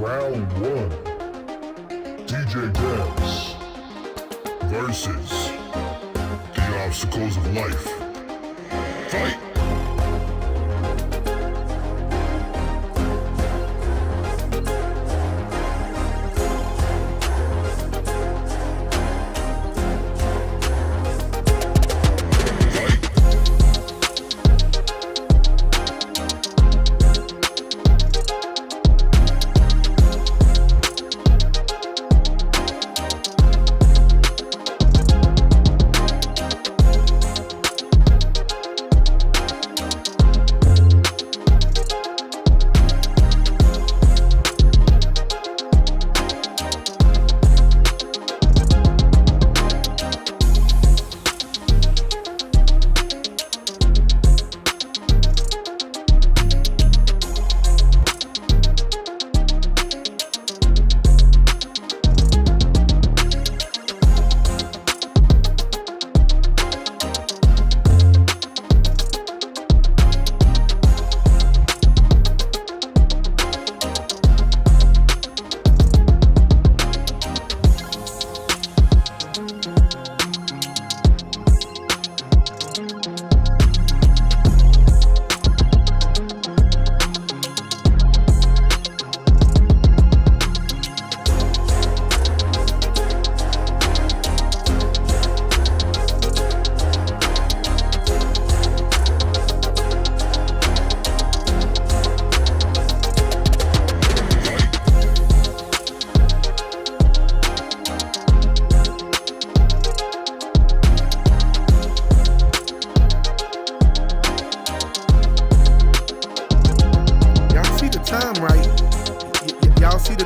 Round one. DJ Debs versus the obstacles of life. Fight!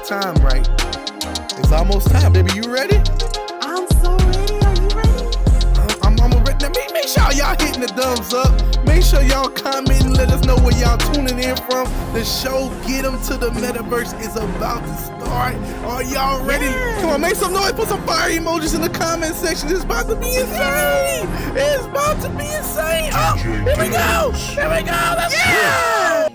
Time right. It's almost time, baby. You ready? I'm so ready. Are you ready? I'm ready. Now, make sure y'all hitting the thumbs up. Make sure y'all comment and let us know where y'all tuning in from. The show Get 'Em to the Metaverse is about to start. Are y'all ready? Yes. Come on, make some noise. Put some fire emojis in the comment section. It's about to be insane. It's about to be insane. Oh, here we go. Here we go. Let's go.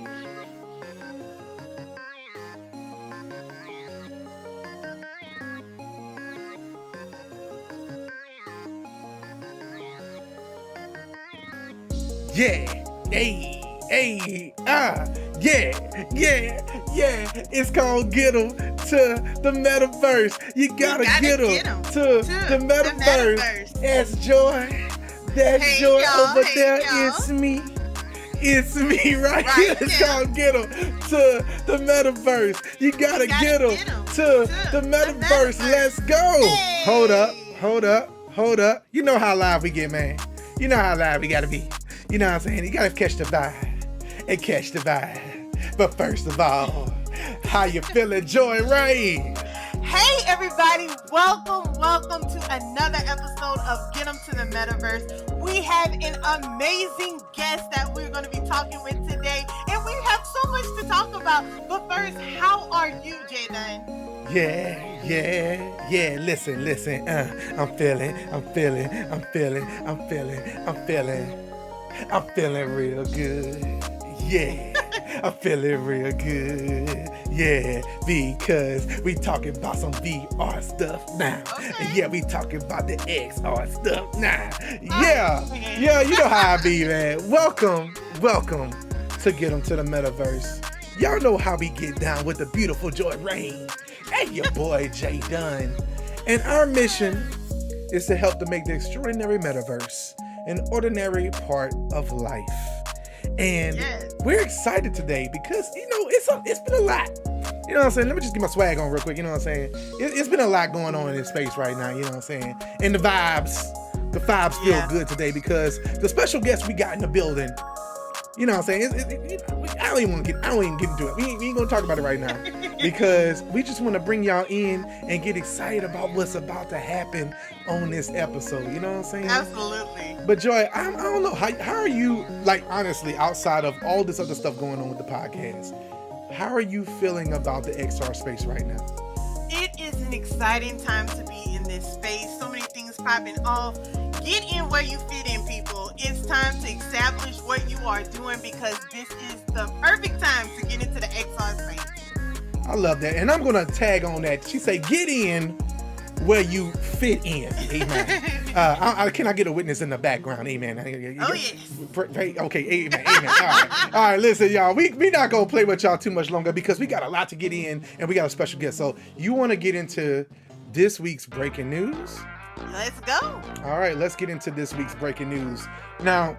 Yeah, yeah, it's called Get 'Em to the Metaverse. You gotta get 'em to the Metaverse. That's Joy. That's Hey, Joy y'all. over Hey, there. y'all. It's me. It's me right here. It's called Get 'Em to the Metaverse. You gotta get 'em to the Metaverse. Let's go. Hey. Hold up. You know how live we get, man. You know how live we gotta be. You know what I'm saying? You gotta catch the vibe and catch the vibe. But first of all, how you feeling, Joy Ray? Hey, everybody. Welcome to another episode of Get 'Em to the Metaverse. We have an amazing guest that we're going to be talking with today, and we have so much to talk about. But first, how are you, Jaden? Yeah. Listen. I'm feeling real good. Yeah. I'm feeling real good. Yeah, because we talking about some VR stuff now. Okay. Yeah, we talking about the XR stuff now. Yeah, you know how I be, man. Welcome to Get 'Em to the Metaverse. Y'all know how we get down with the beautiful Joy Rain and your boy Jay Dunn. And our mission is to help to make the extraordinary metaverse an ordinary part of life. And we're excited today because, it's been a lot. You know what I'm saying? Let me just get my swag on real quick. You know what I'm saying? It's been a lot going on in this space right now. You know what I'm saying? And the vibes feel good today because the special guest we got in the building, you know what I'm saying? I don't even get into it. We ain't gonna talk about it right now because we just want to bring y'all in and get excited about what's about to happen on this episode. You know what I'm saying? Absolutely. But Joy, I don't know. How are you, like, honestly, outside of all this other stuff going on with the podcast, how are you feeling about the XR space right now? It is an exciting time to be in this space. So many things popping off. Get in where you fit in, people. It's time to establish what you are doing because this is the perfect time to get into the XR space. I love that. And I'm going to tag on that. She say, get in where you fit in. Amen. Can I get a witness in the background? Amen. Oh, yes. Okay, amen. Amen. All right, listen, y'all. We not going to play with y'all too much longer because we got a lot to get in and we got a special guest. So you want to get into this week's breaking news? Let's go. All right, let's get into this week's breaking news. Now,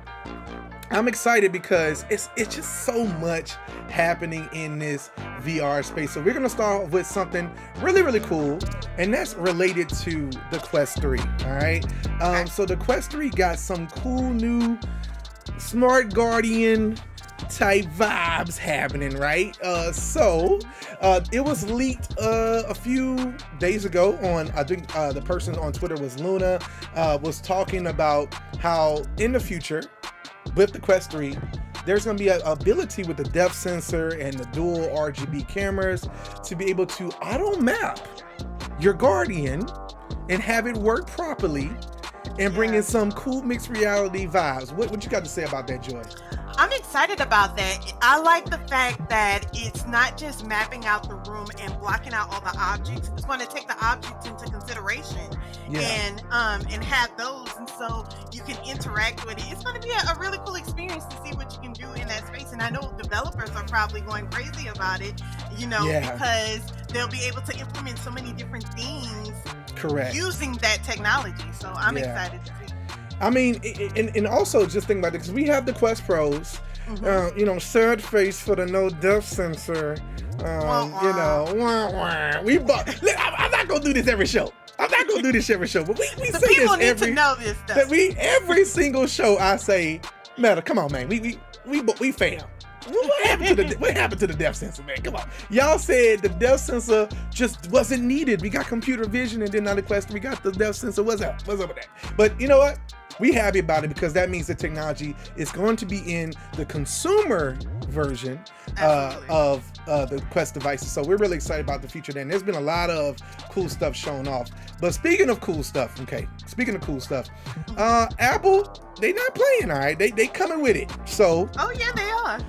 I'm excited because it's just so much happening in this VR space. So we're going to start with something really, really cool, and that's related to the Quest 3, all right? So the Quest 3 got some cool new Smart Guardian type vibes happening, right? It was leaked a few days ago on, I think the person on Twitter was Luna, was talking about how in the future, with the Quest 3, there's going to be an ability with the depth sensor and the dual RGB cameras to be able to auto map your Guardian and have it work properly and bring in some cool mixed reality vibes. What you got to say about that, Joy? I'm excited about that. I like the fact that it's not just mapping out the room and blocking out all the objects. It's going to take the objects into consideration and have those, and so you can interact with it. It's going to be a really cool experience to see what you can do in that space. And I know developers are probably going crazy about it, because they'll be able to implement so many different things. Correct. Using that technology. So I'm excited to see. I mean, and also just think about it, because we have the Quest Pros, third face for the no depth sensor. We bought. I'm not gonna do this every show. But we say this to know this stuff. Every single show I say, Meta, come on, man, we fam. What happened to the depth sensor, man? Come on. Y'all said the depth sensor just wasn't needed. We got computer vision, and then now the Quest, we got the depth sensor. What's up with that? But you know what? We happy about it because that means the technology is going to be in the consumer version of the Quest devices. So we're really excited about the future there. And there's been a lot of cool stuff shown off. But speaking of cool stuff, Apple, they not playing, all right? They coming with it. So oh yeah, they are.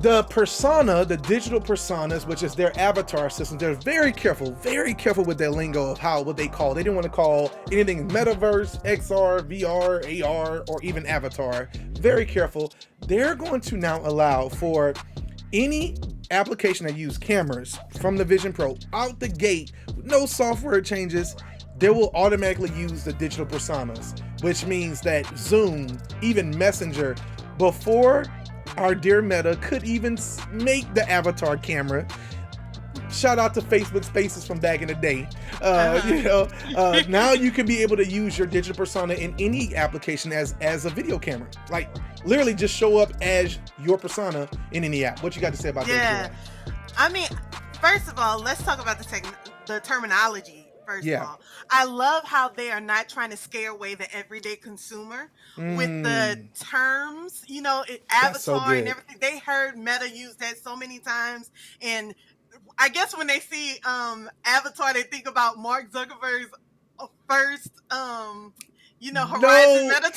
The persona, the digital personas, which is their avatar system, they're very careful with their lingo of what they call. They didn't want to call anything Metaverse, XR, VR, AR, or even avatar. Very careful. They're going to now allow for any application that use cameras from the Vision Pro out the gate, with no software changes. They will automatically use the digital personas, which means that Zoom, even Messenger, before our dear Meta could even make the avatar camera. Shout out to Facebook Spaces from back in the day. Now you can be able to use your digital persona in any application as a video camera. Like literally just show up as your persona in any app. What you got to say about that? Yeah, I mean, first of all, let's talk about the terminology. First of all, I love how they are not trying to scare away the everyday consumer with the terms, avatar and everything. They heard Meta use that so many times, and I guess when they see avatar, they think about Mark Zuckerberg's first Horizon Meta.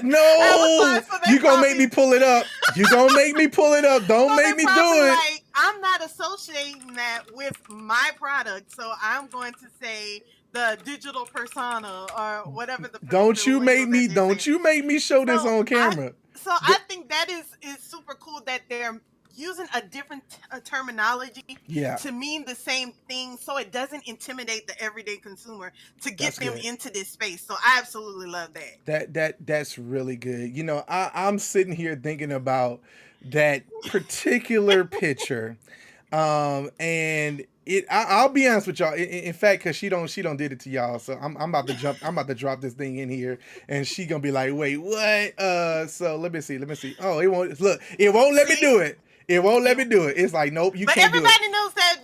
No, you gonna make me pull it up. Don't make me do it. I'm not associating that with my product, so I'm going to say the digital persona or whatever the. Don't you make me show this on camera. I think that is super cool that they're using a different terminology to mean the same thing, so it doesn't intimidate the everyday consumer to get them into this space. So I absolutely love that. That's really good. I'm sitting here thinking about that particular picture, and I'll be honest with y'all. In fact, because she don't did it to y'all, so I'm about to jump. I'm about to drop this thing in here, and she gonna be like, "Wait, what?" So let me see. Oh, it won't let me do it. It won't let me do it. It's like, nope, you can't do it. But everybody knows that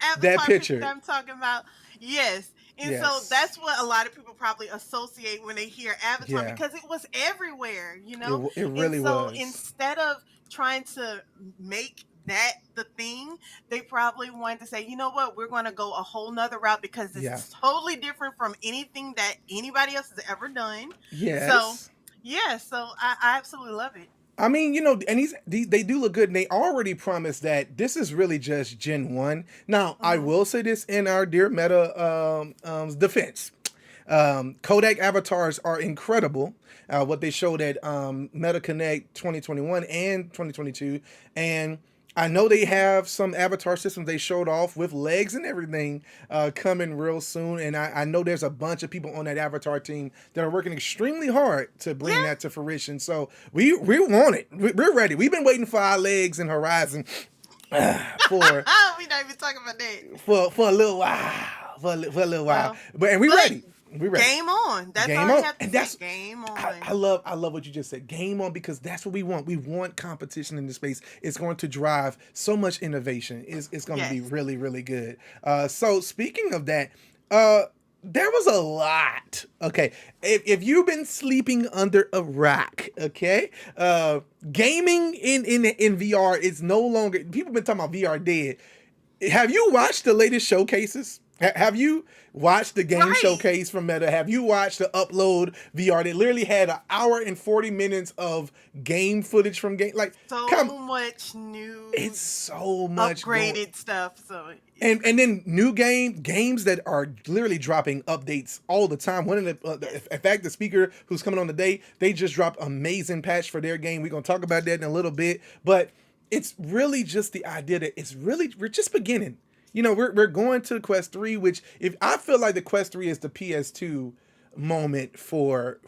avatar picture I'm talking about. Yes. And so that's what a lot of people probably associate when they hear avatar, because it was everywhere, It really was. So instead of trying to make that the thing, they probably wanted to say, you know what, we're going to go a whole nother route because it's totally different from anything that anybody else has ever done. Yes. So I absolutely love it. I mean, and they do look good, and they already promised that this is really just Gen 1. Now, I Mhm. will say this in our dear Meta defense. Kodak avatars are incredible. What they showed at Meta Connect 2021 and 2022, and I know they have some avatar systems they showed off with legs and everything coming real soon. And I know there's a bunch of people on that avatar team that are working extremely hard to bring Yeah. that to fruition. So we want it. We're ready. We've been waiting for our legs and Horizon for We not even talking about that. for a little while. For a little while. Well, And we but ready. We ready. game on. That's Game all I on. have to And say. that's Game I on. love what you just said. Game on, because that's what we want. We want competition in this space. It's going to drive so much innovation. It's going to be Yes. really, really good. So speaking of that, uh there was a lot. Okay. If you've been sleeping under a rock, okay, gaming in VR is no longer, people been talking about VR dead. Have you watched the latest showcases? Have you watched the game Right. showcase from Meta? Have you watched the upload VR? They literally had an hour and 40 minutes of game footage from game. Like, So come, much new, it's so much upgraded stuff. So and then new games that are literally dropping updates all the time. One of in fact, the speaker who's coming on today, they just dropped amazing patch for their game. We're gonna talk about that in a little bit, but it's really just the idea that we're just beginning. We're going to Quest 3, which, if I feel like the Quest 3 is the PS2 moment for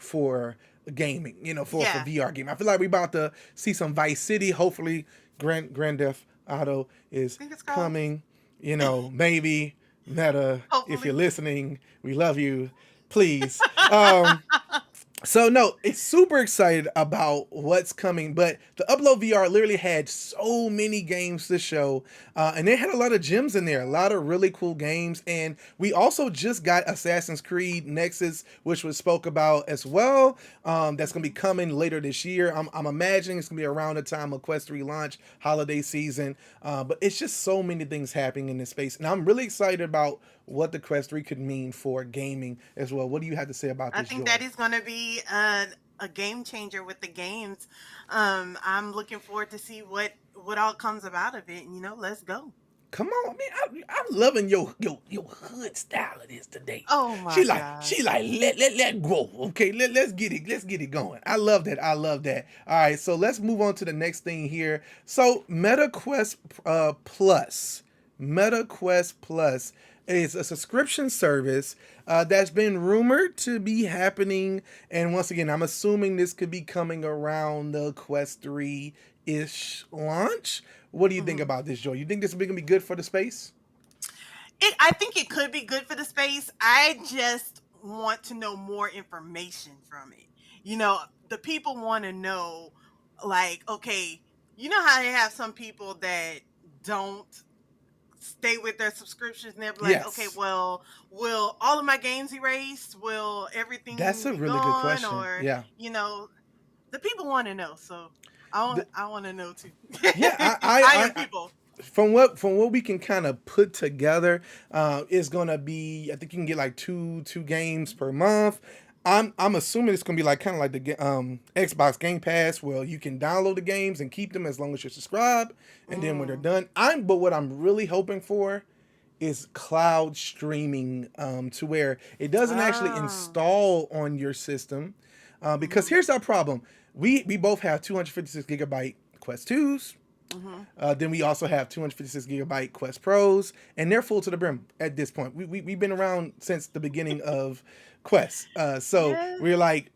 gaming, for yeah, VR game. I feel like we're about to see some Vice City. Hopefully, Grand Theft Auto is fingers crossed. coming. Maybe Meta, if you're Hopefully. listening, we love you. Please. So no, it's super excited about what's coming. But the Upload VR literally had so many games to show, and they had a lot of gems in there, a lot of really cool games. And we also just got Assassin's Creed Nexus, which was spoke about as well. That's gonna be coming later this year. I'm imagining it's gonna be around the time of Quest 3 launch, holiday season. But it's just so many things happening in this space, and I'm really excited about what the Quest 3 could mean for gaming as well. What do you have to say about I this, think Joy? that is going to be a game changer with the games. I'm looking forward to see what all comes about of it. Let's go. Come on, man! I'm loving your hood style of this today. Oh my She like let go. Okay, let's get it going. I love that. All right, so let's move on to the next thing here. So Meta Quest Plus is a subscription service that's been rumored to be happening. And once again, I'm assuming this could be coming around the Quest 3-ish launch. What do you think Mhm. about this, Joy? You think this is going to be good for the space? I think it could be good for the space. I just want to know more information from it. The people want to know, like, okay, you know how they have some people that don't stay with their subscriptions, and they're like, okay, Yes. well, will all of my games erased? Will That's everything a be really good gone? question. Or, Yeah. the people want to know. So I want to know too. Yeah, I am people. from what we can kind of put together, is gonna be, I think you can get like two games per month. I'm assuming it's gonna be like kind of like the Xbox Game Pass, where you can download the games and keep them as long as you're subscribed, and then when they're done, but what I'm really hoping for is cloud streaming, to where it doesn't actually Ah. install on your system, because here's our problem. We both have 256 gigabyte Quest 2s. Then we also have 256 gigabyte Quest Pros, and they're full to the brim at this point. We've been around since the beginning of Quest. So Yeah. we're like,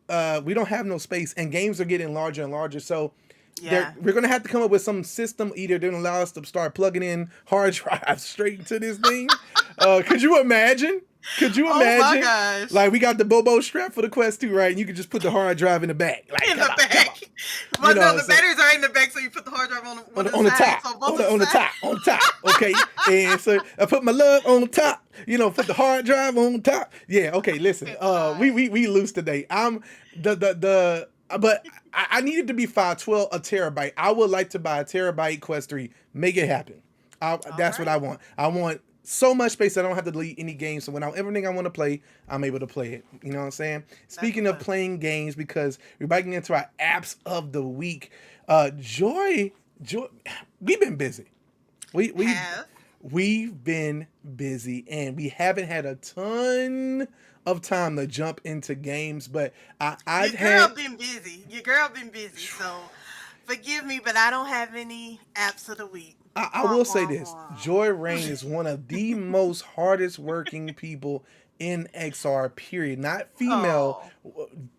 we don't have no space, and games are getting larger and larger. So Yeah. we're going to have to come up with some system. Either they're going to allow us to start plugging in hard drives straight into this thing. Could you imagine? Oh my gosh. Like, we got the Bobo strap for the Quest 2, right? And you can just put the hard drive in the back. Like, In come the on, come back. on. Well, no, the so- batteries are in the back, so you put the hard drive on on the side, top, so both on the sides. top, okay. And so I put my love on the top, put the hard drive on top. Yeah, okay. Listen, we loose today. I'm but I need it to be 512, a terabyte. I would like to buy a terabyte Quest 3. Make it happen. That's what I want. I want so much space I don't have to delete any games. So when everything I want to play, I'm able to play it. You know what I'm saying? Speaking of playing games, because we're getting into our apps of the week. Joy, we've been busy. We've been busy, and we haven't had a ton of time to jump into games. But I've been busy. Your girl been busy. So forgive me, but I don't have any apps of the week. I will say this. Joy Rain is one of the most hardest working people in XR, period. Not female,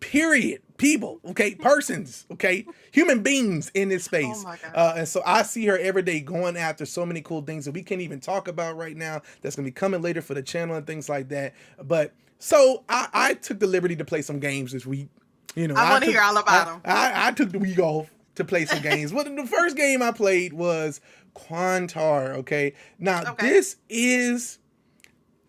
period. People, okay? Persons, okay? Human beings in this space. Oh my God. And so I see her every day going after so many cool things that we can't even talk about right now. That's going to be coming later for the channel and things like that. But so I took the liberty to play some games this week. You know, I want to hear all about them. I took the week off to play some games. Well, the first game I played was Quantar, okay? Now, this is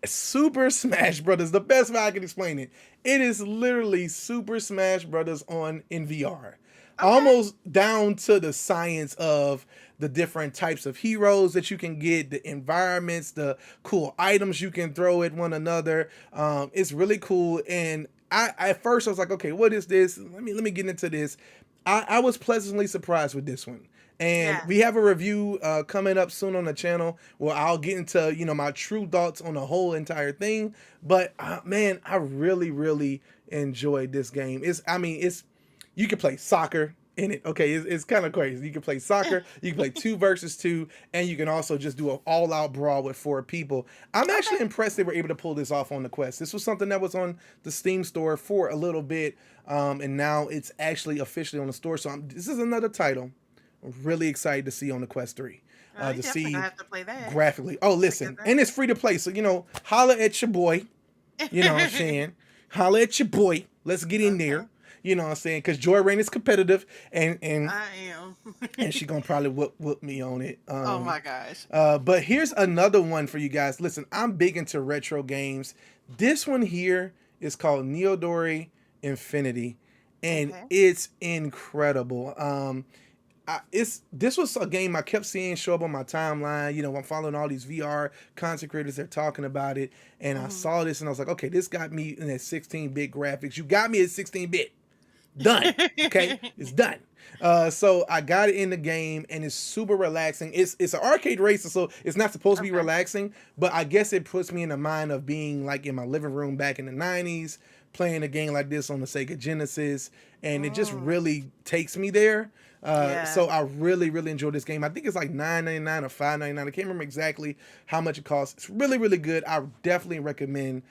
Super Smash Brothers. The best way I can explain it. It is literally Super Smash Brothers in VR. Almost down to the science of the different types of heroes that you can get, the environments, the cool items you can throw at one another. It's really cool. And at first I was like, okay, what is this? Let me get into this. I was pleasantly surprised with this one. And we have a review coming up soon on the channel where I'll get into, my true thoughts on the whole entire thing. But man, I really, really enjoyed this game. You can play soccer in it. Okay, it's kind of crazy. You can play soccer, you can play 2 versus 2, and you can also just do an all-out brawl with 4 people. I'm actually impressed they were able to pull this off on the Quest. This was something that was on the Steam store for a little bit, and now it's actually officially on the store. So this is another title I'm really excited to see on the Quest 3. To see have to play that graphically. Oh, listen, and it's free to play. So, holla at your boy. You know what I'm saying? Holla at your boy. Let's get in there. You know what I'm saying? Because Joy Rain is competitive, and I am. and she gonna probably whoop me on it. Oh my gosh. But here's another one for you guys. Listen, I'm big into retro games. This one here is called Neodori Infinity, and it's incredible. This was a game I kept seeing show up on my timeline. I'm following all these VR content creators. They're talking about it, and I saw this, and I was like, okay, this got me in that 16-bit graphics. You got me at 16-bit. Done. Okay, it's done. So I got it in the game, and it's super relaxing. It's an arcade racer, so it's not supposed to be relaxing, but I guess it puts me in the mind of being like in my living room back in the 90s, playing a game like this on the Sega Genesis, and it just really takes me there. So I really, really enjoyed this game. I think it's like $9.99 or $5.99. I can't remember exactly how much it costs. It's really, really good. I definitely recommend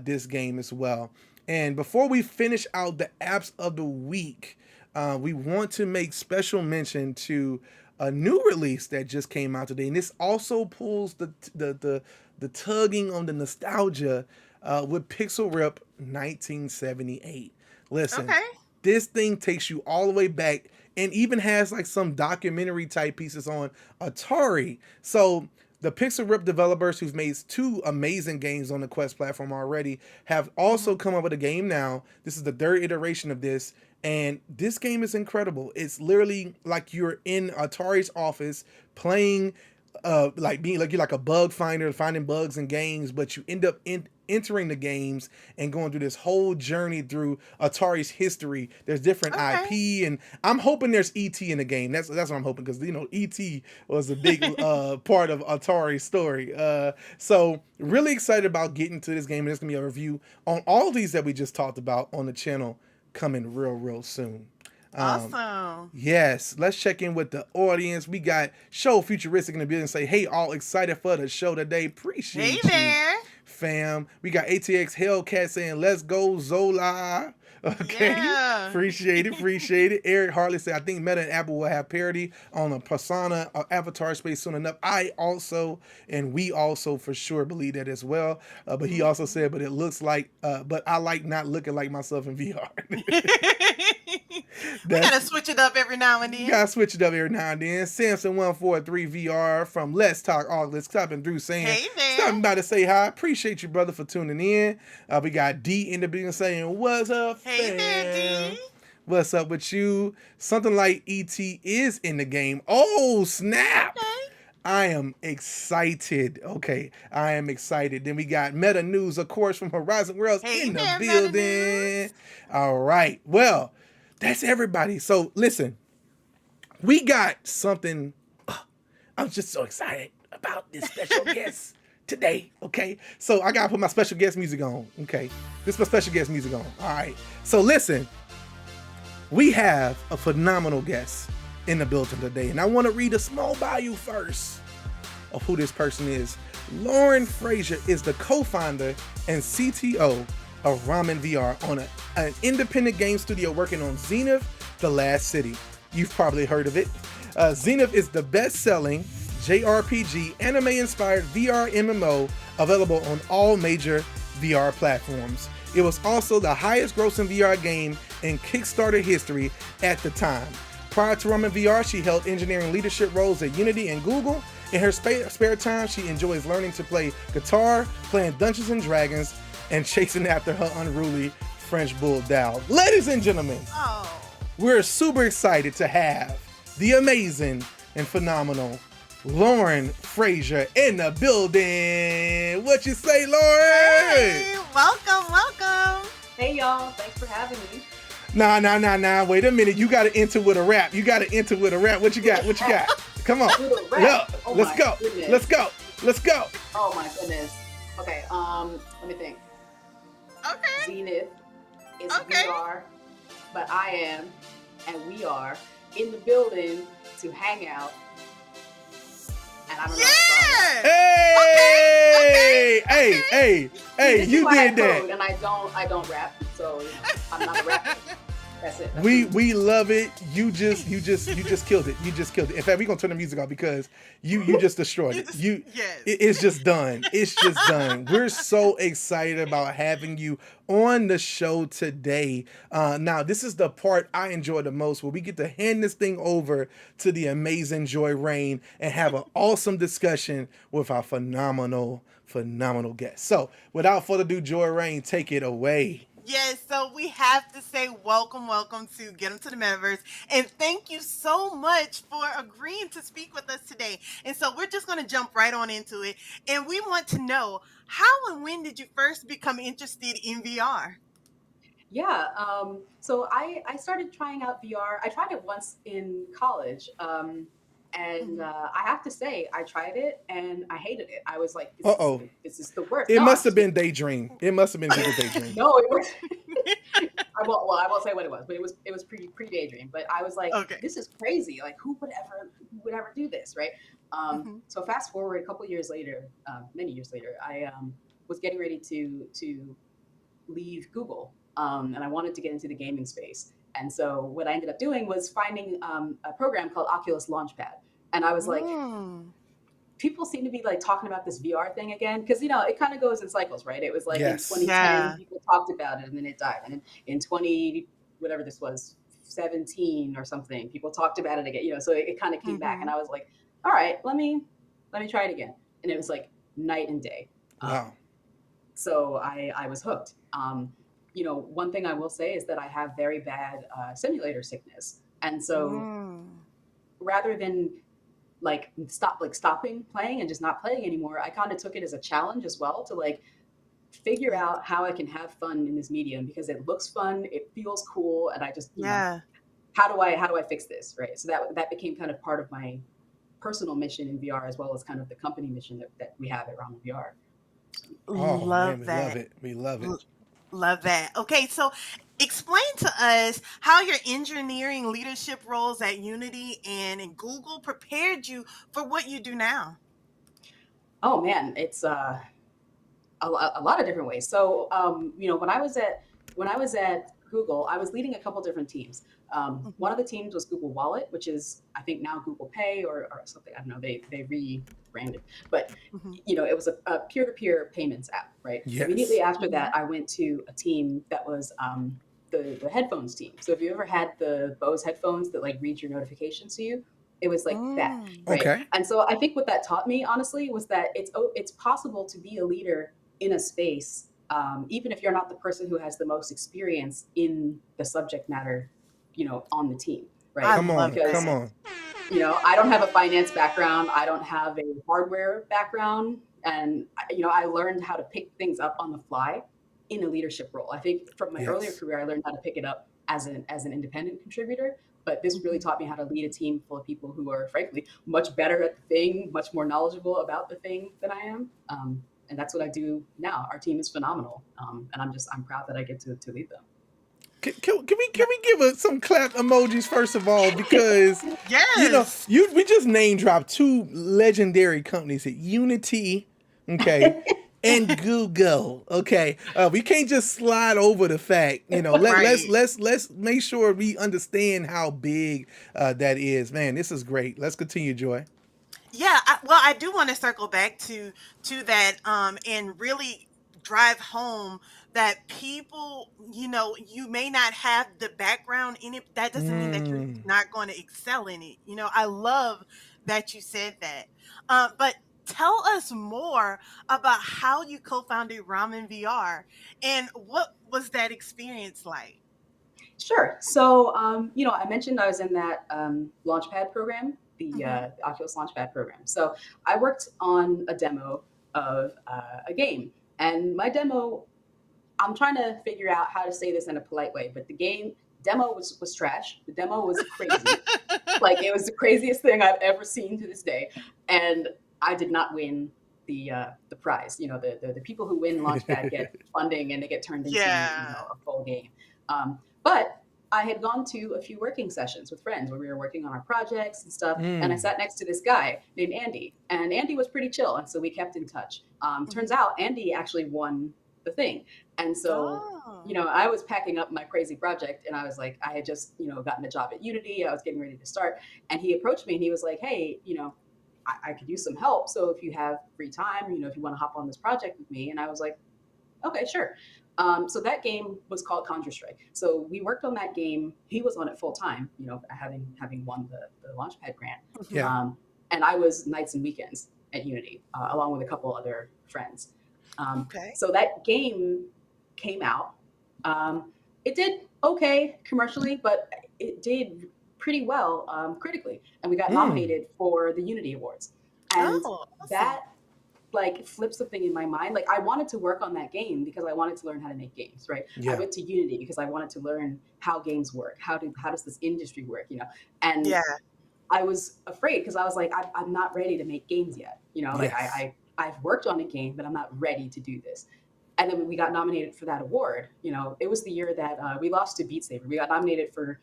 this game as well. And before we finish out the apps of the week, we want to make special mention to a new release that just came out today. And this also pulls the tugging on the nostalgia with Pixel Rip 1978. Listen, this thing takes you all the way back, and even has like some documentary type pieces on Atari. So the Pixel Rip developers, who've made 2 amazing games on the Quest platform already, have also come up with a game now. This is the 3rd iteration of this, and this game is incredible. It's literally like you're in Atari's office playing, like you're like a bug finder, finding bugs in games, but you end up entering the games and going through this whole journey through Atari's history. There's different IP, and I'm hoping there's ET in the game. That's what I'm hoping, because ET was a big part of Atari's story. So really excited about getting to this game, and there's gonna be a review on all these that we just talked about on the channel coming real soon. Awesome. Yes, let's check in with the audience. We got Show Futuristic in the building. Say, hey, all excited for the show today. Appreciate you. Hey there. Fam. We got ATX Hellcat saying, let's go Zola. Okay. Yeah. Appreciate it. Eric Hartley said, I think Meta and Apple will have parity on the persona avatar space soon enough. I also, and we also for sure believe that as well. But he also said, but it looks like, but I like not looking like myself in VR. We gotta switch it up every now and then. You gotta switch it up every now and then. Samson143 VR from Let's Talk August stopping through saying, hey man, stopping by to say hi. Appreciate you, brother, for tuning in. We got D in the beginning saying, what's up, hey fam? there, D. What's up with you? Something like ET is in the game. Oh, snap. Okay. I am excited. Okay, I am excited. Then we got Meta News, of course, from Horizon Worlds Hey in the there, Meta building. News. All right. Well, that's everybody. So listen, we got something. I'm just so excited about this special guest today. Okay, so I gotta put my special guest music on. Okay, this is my special guest music on. All right. So listen, we have a phenomenal guest in the building today, and I want to read a small bio first of who this person is. Lauren Frazier is the co-founder and CTO of Ramen VR, on an independent game studio working on Zenith: The Last City. You've probably heard of it. Zenith is the best-selling JRPG anime-inspired VR MMO available on all major VR platforms. It was also the highest grossing VR game in Kickstarter history at the time. Prior to Ramen VR, she held engineering leadership roles at Unity and Google. In her spare time, she enjoys learning to play guitar, playing Dungeons and Dragons, and chasing after her unruly French bulldog. Ladies and gentlemen, Oh, we're super excited to have the amazing and phenomenal Lauren Frazier in the building. What you say, Lauren? hey, welcome, welcome. Hey y'all, thanks for having me. Nah. Wait a minute. You got to enter with a rap. What you got? Come on. With a rap? Yeah. Oh Let's my go. goodness. Let's go. Oh my goodness. Okay, let me think. Okay, Zenith is Okay. VR, but I am, and we are in the building to hang out. And I don't know what yeah. Hey, This is you why I did that. code, and I don't rap, so I'm not a rapper. That's it. We love it. You just killed it. You just killed it. In fact, we're gonna turn the music off because you just destroyed it. Yes. It's just done. It's just done. We're so excited about having you on the show today. Now, this is the part I enjoy the most, where we get to hand this thing over to the amazing Joy Rain and have an awesome discussion with our phenomenal guest. So, without further ado, Joy Rain, take it away. Yes, so we have to say welcome to Get 'em to the Metaverse. And thank you so much for agreeing to speak with us today. And so we're just going to jump right on into it. And we want to know, how and when did you first become interested in VR? Yeah, so I started trying out VR. I tried it once in college, and I have to say, I tried it and I hated it. I was like, Uh-oh. this is the worst. It No, must have been Daydream. It must have been Google Daydream. no, it was. I won't say what it was, but it was pre Daydream. But I was like, Okay. this is crazy. Like, who would ever do this, right? Mhm. So fast forward a couple years later, many years later, I was getting ready to leave Google, and I wanted to get into the gaming space. And so what I ended up doing was finding a program called Oculus Launchpad, and I was like, Mm. people seem to be like talking about this VR thing again, because it kind of goes in cycles, right? It was like Yes. in 2010 Yeah. people talked about it, and then it died, and in 20 whatever this was 17 or something, people talked about it again. So it kind of came back, and Mhm. I was like, all right, let me try it again, and it was like night and day. Wow. So I was hooked. One thing I will say is that I have very bad simulator sickness, and so Mm. rather than stopping playing and just not playing anymore, I kind of took it as a challenge as well to like figure out how I can have fun in this medium, because it looks fun, it feels cool, and I just Yeah. how do I fix this, right? So that became kind of part of my personal mission in VR, as well as kind of the company mission that we have at Ramen VR. Oh man, Love we that. love it. We love it. Love that. Okay, so explain to us how your engineering leadership roles at Unity and in Google prepared you for what you do now. Oh man, it's a lot of different ways. So, when I was at Google, I was leading a couple different teams. One of the teams was Google Wallet, which is I think now Google Pay or something. I don't know. They rebranded, but Mhm. it was a peer-to-peer payments app, right? Yes. Immediately after that, I went to a team that was the headphones team. So if you ever had the Bose headphones that like read your notifications to you, it was like that, Mm. right? Okay. And so I think what that taught me, honestly, was that it's possible to be a leader in a space, even if you're not the person who has the most experience in the subject matter, on the team, I right? Come on. love Because Come on. I don't have a finance background. I don't have a hardware background. And, I learned how to pick things up on the fly in a leadership role. I think from my earlier Yes. career, I learned how to pick it up as an independent contributor. But this really taught me how to lead a team full of people who are, frankly, much better at the thing, much more knowledgeable about the thing than I am. And that's what I do now. Our team is phenomenal, and I'm proud that I get to lead them. Can we give some clap emojis first of all, because Yes. we just name dropped two legendary companies at Unity, okay, and Google, okay. We can't just slide over the fact, Right. let's make sure we understand how big that is. Man, this is great. Let's continue, Joy. Yeah, well, I do want to circle back to that, and really drive home that people, you may not have the background in it. That doesn't mean that you're Mm. not going to excel in it. I love that you said that. But tell us more about how you co-founded Ramen VR and what was that experience like? Sure. So, I mentioned I was in that Launchpad program, Hmm. the Oculus Launchpad program. So, I worked on a demo of a game, and my demo, I'm trying to figure out how to say this in a polite way, but the game demo was trash. The demo was crazy. Like it was the craziest thing I've ever seen to this day, and I did not win the prize. The people who win Launchpad get funding and they get turned into Yeah. a full game. But I had gone to a few working sessions with friends where we were working on our projects and stuff, and I Mm. sat next to this guy named Andy, and Andy was pretty chill, and so we kept in touch. Turns Mhm. out Andy actually won the thing, and so Oh. I was packing up my crazy project and I was like, I had just, gotten a job at Unity. I was getting ready to start. And he approached me and he was like, hey, I could use some help. So if you have free time, if you want to hop on this project with me. And I was like, okay, sure. So that game was called Conjure Strike. So we worked on that game. He was on it full time, having won the Launchpad grant. Yeah. Um, and I was nights and weekends at Unity, along with a couple other friends. Okay. So that game came out. It did okay commercially, but it did pretty well critically, and we got Mm. nominated for the Unity Awards. And Oh, awesome. that like flipped something in my mind. Like I wanted to work on that game because I wanted to learn how to make games. Right? I Yeah. went to Unity because I wanted to learn how games work. How does this industry work? And Yeah. I was afraid because I was like, I'm not ready to make games yet. Like Yes. I've worked on a game, but I'm not ready to do this. And then when we got nominated for that award, it was the year that we lost to Beat Saber. We got nominated for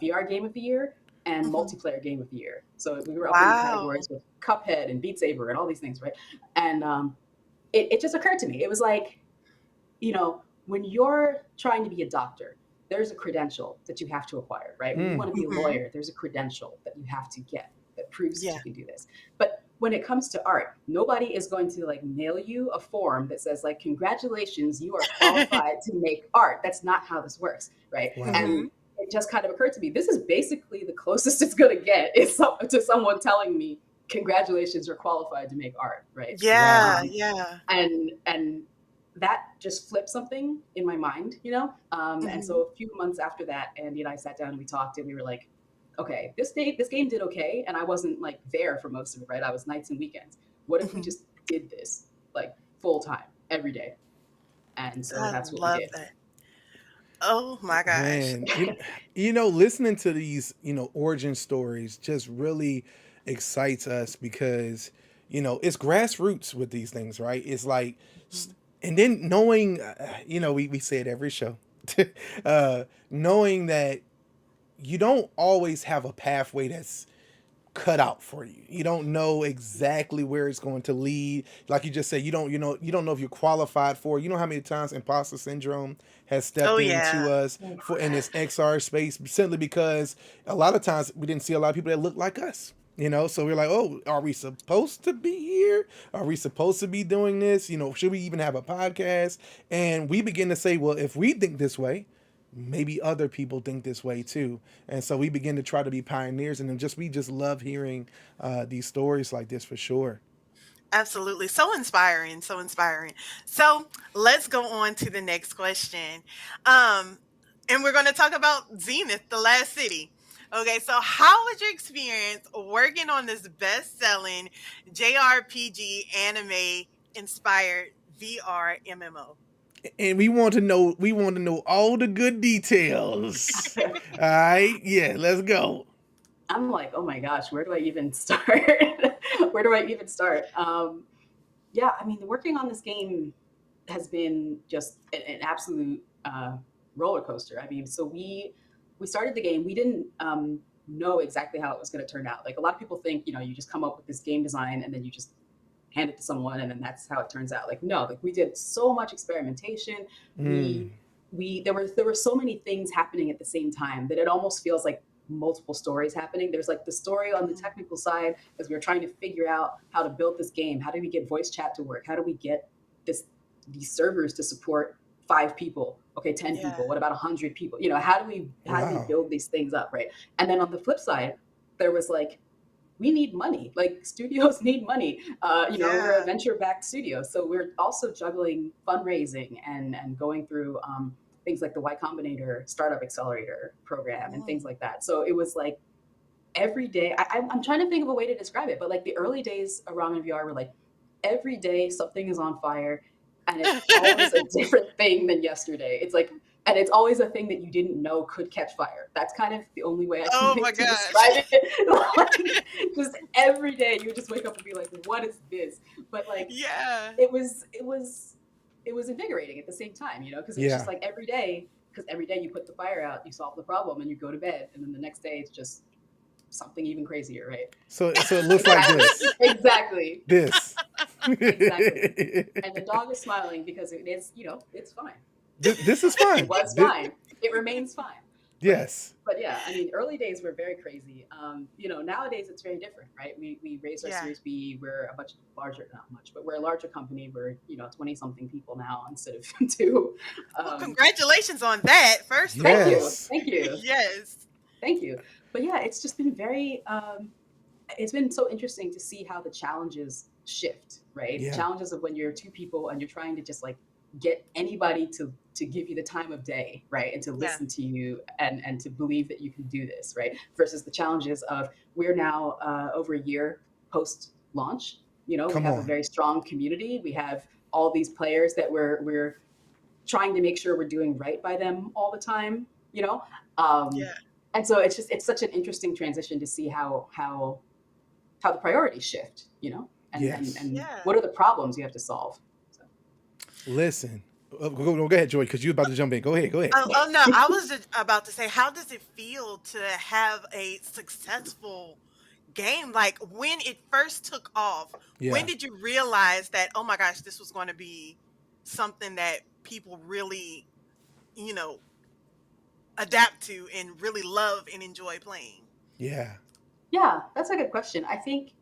VR Game of the Year and Mhm. Multiplayer Game of the Year. So we were up in the Wow. categories with Cuphead and Beat Saber and all these things, right? And it just occurred to me. It was like, when you're trying to be a doctor, there's a credential that you have to acquire, right? When you Mm. want to be a Mhm. lawyer, there's a credential that you have to get that proves that Yeah. you can do this. But when it comes to art, nobody is going to like mail you a form that says like, congratulations, you are qualified to make art. That's not how this works, right? Wow. And Mhm. it just kind of occurred to me, this is basically the closest it's going to get is to someone telling me, congratulations, you're qualified to make art, right? Wow. Yeah, yeah. And that just flipped something in my mind, and Mhm. so a few months after that, Andy and I sat down and we talked and we were like, okay, this game did okay, and I wasn't like there for most of it, right? I was nights and weekends. What if we Mhm. just did this like full time every day? And so I that's what we love did. that. Oh my gosh. Man, listening to these, origin stories just really excites us because, it's grassroots with these things, right? It's like, and then knowing, we say it every show, knowing that you don't always have a pathway that's cut out for you. You don't know exactly where it's going to lead. Like you just said, you don't know if you're qualified for it. You know how many times imposter syndrome has Oh stepped yeah. into us for in this XR space simply because a lot of times we didn't see a lot of people that look like us. So we're like, oh, are we supposed to be here? Are we supposed to be doing this? Should we even have a podcast? And we begin to say, well, if we think this way, maybe other people think this way too, and so we begin to try to be pioneers, and then we just love hearing these stories like this for sure. Absolutely. So inspiring, so inspiring. So let's go on to the next question. Um, and we're going to talk about Zenith, the last city. Okay, so how was your experience working on this best-selling JRPG anime inspired VR MMO? And we want to know all the good details. All right, yeah, let's go. I'm like, oh my gosh, where do I even start? Where do I even start? Yeah, I mean, working on this game has been just an absolute roller coaster. I mean, so we started the game. We didn't know exactly how it was going to turn out. Like a lot of people think, you just come up with this game design and then you just hand it to someone and then that's how it turns out. Like no, like we did so much experimentation. We Mm, there were so many things happening at the same time that it almost feels like multiple stories happening. There's like the story on the technical side as we were trying to figure out how to build this game. How do we get voice chat to work? How do we get this these servers to support 5 people? Okay, 10 Yeah. people. What about 100 people? How do we wow. build these things up, right? And then on the flip side, there was like we need money. Like studios need money. We're a Yeah. venture-backed studio, so we're also juggling fundraising and going through things like the Y Combinator Startup Accelerator program and things Mm. like that. So it was like every day. I'm trying to think of a way to describe it, but like the early days of Ramen VR were like every day something is on fire, and it's always a different thing than yesterday. It's like, and it's always a thing that you didn't know could catch fire. That's kind of the only way I can Oh my think to gosh. describe it. Like, just every day you would just wake up and be like, "What is this?" But like Yeah. it was invigorating at the same time, because it was just Yeah. like every day. Because every day you put the fire out, you solve the problem, and you go to bed, and then the next day it's just something even crazier, right? So it looks like Exactly. this. Exactly. This. Exactly. And the dog is smiling because it is, it's fine. This is It fine. was fine. It remains fine. But Yes. but yeah, I mean, early days were very crazy. Nowadays it's very different, right? We raised our Yeah. Series B. We're a much larger, not much, but we're a larger company. We're 20 something people now instead of two. Well, Um, congratulations on that, first of thank all. you, Yes. thank you, Yes. thank you. But yeah, it's just been very. It's been so interesting to see how the challenges shift, right? The Yeah. challenges of when you're two people and you're trying to just like get anybody to give you the time of day, right? And to Yeah. listen to you and to believe that you can do this, right? Versus the challenges of we're now over a year post launch. We Come have a on. very strong community. We have all these players that we're trying to make sure we're doing right by them all the time, you know? Um, Yeah. and so it's such an interesting transition to see how the priorities shift, and and Yes. and Yeah. what are the problems you have to solve. So, Listen. Go ahead, Joy, because you're about to jump in. Go ahead. Go ahead. Oh no, I was just about to say, how does it feel to have a successful game? Like when it first took off, when Yeah. did you realize that, oh my gosh, this was going to be something that people really, you know, adapt to and really love and enjoy playing? Yeah. yeah, that's a good question. I think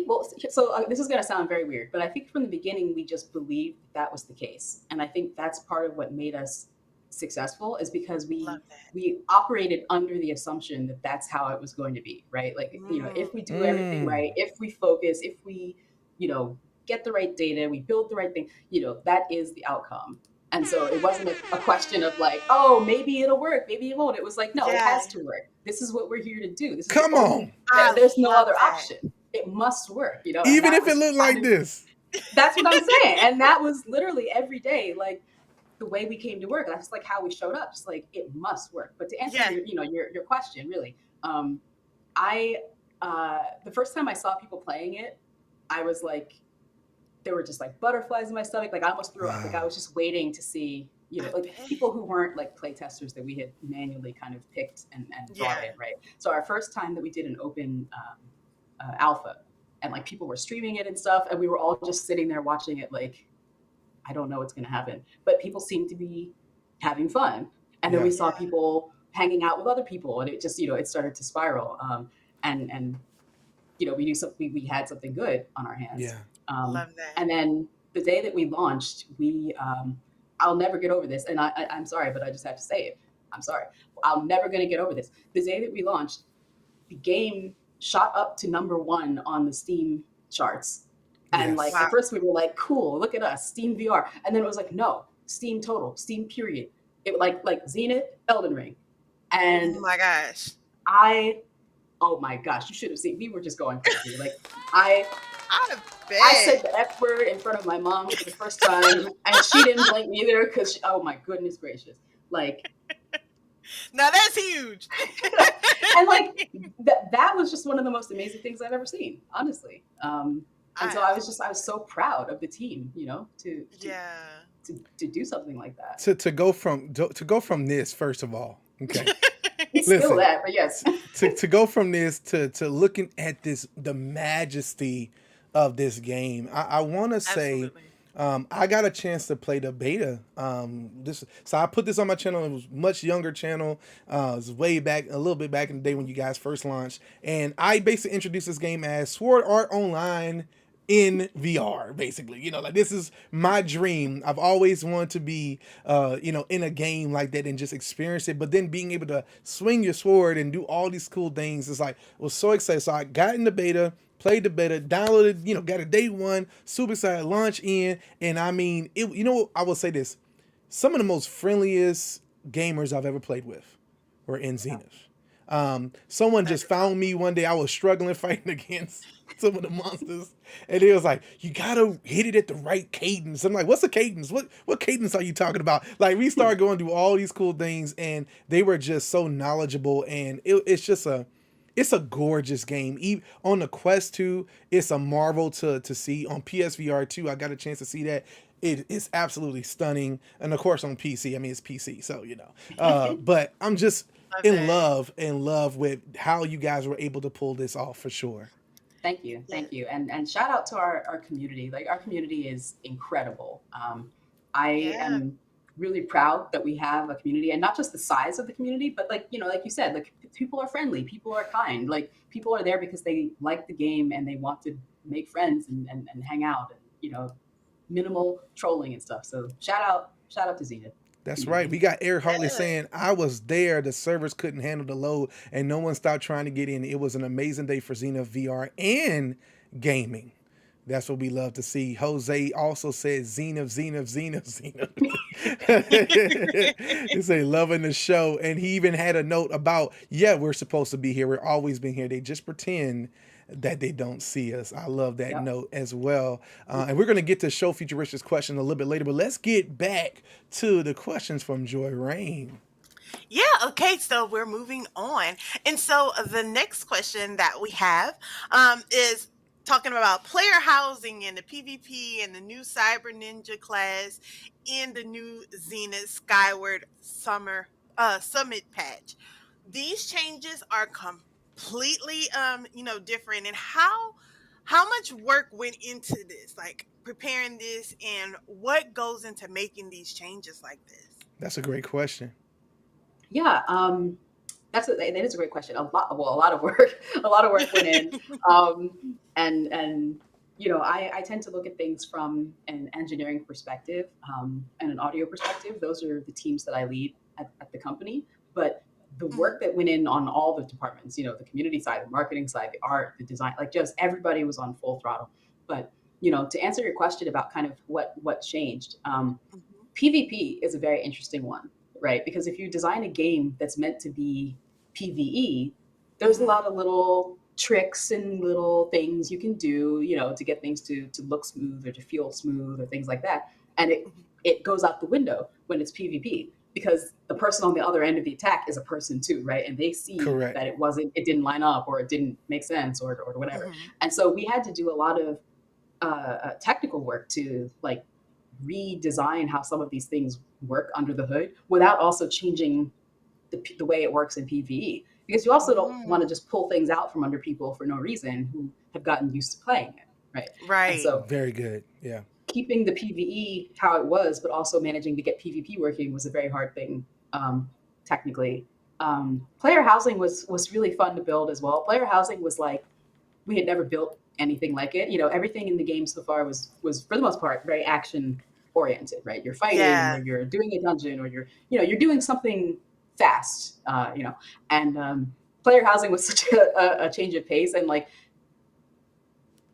well, so this is going to sound very weird, but I think from the beginning we just believed that was the case, and I think that's part of what made us successful is because Love we that. we operated under the assumption that that's how it was going to be, right? Like Mm, if we do everything Mm. right, if we focus, if we get the right data, we build the right thing, that is the outcome. And so it wasn't a question of like, oh, maybe it'll work, maybe it won't. It was like, no, it yeah, has to work. This is what we're here to do. This is the Come only. on. I There's no love other that. option. It must work, and Even that if it was looked kind like of this. that's what I'm saying. And that was literally every day, like the way we came to work. That's like how we showed up. Just like it must work. But to answer Yeah, your question, really, I the first time I saw people playing it, I was like, there were just like butterflies in my stomach. Like I almost threw up. Like I Wow. was just waiting to see, I like bet. people who weren't like play testers that we had manually kind of picked and Yeah, brought in, right? So our first time that we did an open alpha, and like people were streaming it and stuff, and we were all just sitting there watching it, like I don't know what's going to happen, but people seemed to be having fun, and then we Yeah. saw yeah, people hanging out with other people, and it just it started to spiral, and we knew something, we had something good on our hands. Yeah. Um, love that. and then the day that we launched, I'll never get over this. And I'm sorry, but I just have to say it. I'm sorry. I'm never going to get over this. The day that we launched, the game shot up to number 1 on the Steam charts. And like Yes. at Wow. first we were like, cool, look at us, Steam VR. And then it was like, no, Steam total, Steam period. It like Zenith, Elden Ring. Oh And my gosh. I, oh my gosh, you should have seen. We were just going crazy. Like I, I I said bet. the F word in front of my mom for the first time, and she didn't blink either because, oh my goodness gracious, like, Now that's huge. and like that was just one of the most amazing things I've ever seen, honestly. And I so I was absolutely. so proud of the team, Yeah. to do something like that. To go from this, first of all, okay. It's still Listen, that, but yes. to go from this to looking at this, the majesty of this game. I want to say, Absolutely. I got a chance to play the beta. This so I put this on my channel. It was a much younger channel. It was way back, a little bit back in the day when you guys first launched, and I basically introduced this game as Sword Art Online in VR, basically. Like, this is my dream. I've always wanted to be, in a game like that and just experience it. But then being able to swing your sword and do all these cool things is like, was so excited. So I got in the beta, played the beta, downloaded, got a day one, super excited, launch in, and I mean, it. I will say this: some of the most friendliest gamers I've ever played with were in Yeah. Zenith. Someone That just is found me one day. I was struggling fighting against some of the monsters, and it was like, "You gotta hit it at the right cadence." I'm like, "What's the cadence? What cadence are you talking about?" Like, we started going through all these cool things, and they were just so knowledgeable, and it's a gorgeous game. Even on the Quest 2, it's a marvel to see. On PSVR 2, I got a chance to see that. It is absolutely stunning, and of course on PC. I mean, it's PC, so But I'm just love that. in love with how you guys were able to pull this off for sure. Thank you, Yeah. thank you, and shout out to our community. Like our community is incredible. I Yeah. am really proud that we have a community, and not just the size of the community, but like like you said, like people are friendly, people are kind, like people are there because they like the game and they want to make friends and hang out, and minimal trolling and stuff. So shout out to Zenith That's right. community. We got Eric Hartley Yeah. saying, "I was there. The servers couldn't handle the load, and no one stopped trying to get in. It was an amazing day for Xena VR and gaming." That's what we love to see. Jose also said, "Xena, Xena, Xena, Xena." He say loving the show, and he even had a note about, "Yeah, we're supposed to be here. We're always been here. They just pretend that they don't see us." I love that Yep. note as well. And we're going to get to show Futurist's question a little bit later, but let's get back to the questions from Joy Rain. Yeah, okay, so we're moving on. And so the next question that we have is talking about player housing and the PvP and the new Cyber Ninja class in the new Zenith Skyward Summit patch. These changes are completely different, and how much work went into this, like preparing this, and what goes into making these changes like this? That's a great question. Yeah, that is a great question. A lot of work, a lot of work went in, and I tend to look at things from an engineering perspective and an audio perspective. Those are the teams that I lead at the company. But the Mhm. work that went in on all the departments, the community side, the marketing side, the art, the design, like just everybody was on full throttle. But to answer your question about kind of what changed, Mhm. PvP is a very interesting one, right? Because if you design a game that's meant to be PvE, there's a Mhm. lot of little tricks and little things you can do, to get things to look smooth or to feel smooth or things like that. And Mhm. it goes out the window when it's PvP because the person on the other end of the attack is a person too, right? And they see Correct. that it didn't line up or it didn't make sense or whatever. Mhm. And so we had to do a lot of technical work to like redesign how some of these things work under the hood without also changing the way it works in PvE. Because you also don't want to Mm. just pull things out from under people for no reason who have gotten used to playing it, right? And Right. so Very good. Yeah. keeping the PvE how it was, but also managing to get PvP working was a very hard thing technically. Player housing was really fun to build as well. Player housing was like we had never built anything like it. Everything in the game so far was for the most part very action oriented, right? You're fighting, or Yeah. you're doing a dungeon, or you're doing something fast, And player housing was such a change of pace, and like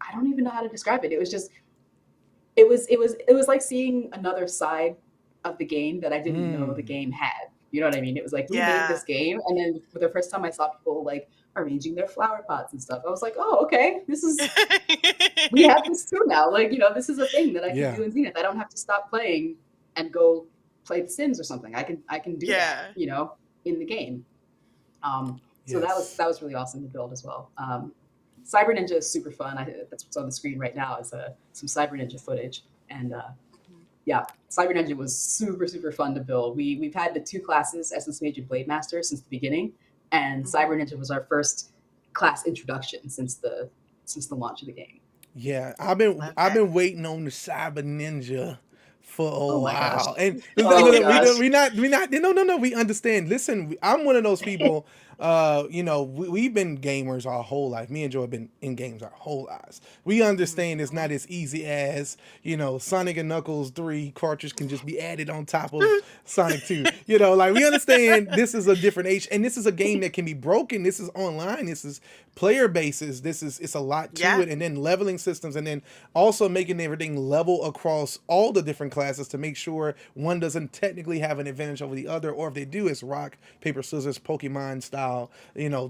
I don't even know how to describe it. It was just it was like seeing another side of the game that I didn't know the Mm. game had. You know what I mean? It was like, we made Yeah. this game. And then for the first time I saw people like arranging their flower pots and stuff, I was like, oh, okay, we have this too now. Like, this is a thing that I can Yeah. do in Zenith. I don't have to stop playing and go play The Sims or something. I can do that, Yeah. in the game. So Yes. that was really awesome to build as well. Cyber Ninja is super fun. That's what's on the screen right now is some Cyber Ninja footage, and yeah, Cyber Ninja was super super fun to build. We've had the two classes, Essence Mage and Blade Master, since the beginning, and Cyber Ninja was our first class introduction since the launch of the game. Yeah, Love I've that. been waiting on the Cyber Ninja for Oh a my gosh. while, and Oh my gosh. we not no, we understand. Listen, I'm one of those people. We've been gamers our whole life. Me and Joe have been in games our whole lives. We understand it's not as easy as Sonic and Knuckles 3 cartridge can just be added on top of Sonic 2. Like we understand this is a different age, and this is a game that can be broken. This is online. This is player bases. It's a lot to Yeah. it, and then leveling systems, and then also making everything level across all the different classes to make sure one doesn't technically have an advantage over the other, or if they do, it's rock paper scissors Pokemon style